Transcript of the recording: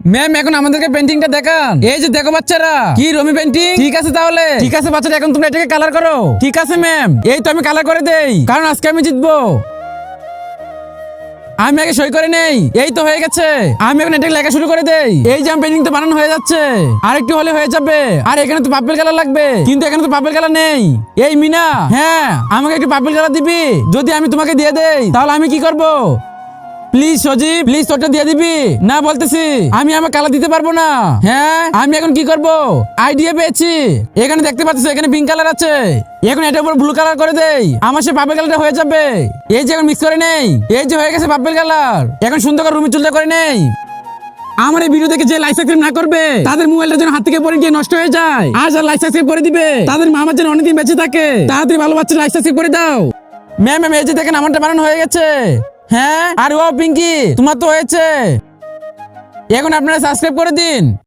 Ma'am এখন আমাদেরকে পেন্টিংটা দেখান। এই যে দেখো বাচ্চারা, কি রমি পেন্টিং? ঠিক আছে তাহলে, ঠিক আছে বাচ্চারা, এখন তোমরা এটাকে কালার করো। ঠিক আছে ম্যাম, এই তো আমি কালার করে দেই, কারণ আজকে আমি জিতবো। আমি আগে সই করে নেই। এই তো হয়ে গেছে, আমি এখন এটাকে লেখা শুরু করে দেই। এই যে আমার পেন্টিং তো বানানো হয়ে যাচ্ছে, আর একটু হলে হয়ে যাবে। আর এখানে তো পার্পল কালার লাগবে, কিন্তু এখানে তো পার্পল কালার নেই। এই মিনা, হ্যাঁ আমাকে একটু পার্পল কালার দিবি? যদি আমি তোমাকে দিয়ে দেই তাহলে আমি কি করব? প্লিজ সজীব, প্লিজ তোরটা দিয়ে দিবি না? বলতেছি আমি আমার কালার দিতে পারবো না। হ্যাঁ আমি এখন কি করব? আইডিয়া পেয়েছি, এখানে দেখতে পাচ্ছিস এখানে পিঙ্ক কালার আছে, এখন এটার উপর ব্লু কালার করে দেই, আমার সে পার্পল কালারটা হয়ে যাবে। এই যে এখন মিক্স করে নেই, এই যে হয়ে গেছে পার্পল কালার। এখন সুন্দর করে রুমি চুলটা করে নেই। আমার এই ভিডিও দেখে যে লাইক সাবস্ক্রাইব না করবে তাদের মোবাইলটা যেন হাত থেকে পড়ে গিয়ে নষ্ট হয়ে যায়। আর যারা লাইক সাবস্ক্রাইব করে দিবে তাদের মামার যেন অনেকদিন বেঁচে থাকে। তাড়াতাড়ি ভালো বাচ্চা লাইক সাবস্ক্রাইব করে দাও। ম্যাম এই যে দেখেন আমারটা বানানো হয়ে গেছে। হ্যাঁ আর ও পিঙ্কি তোমার তো হয়েছে। এখন আপনারা সাবস্ক্রাইব করে দিন।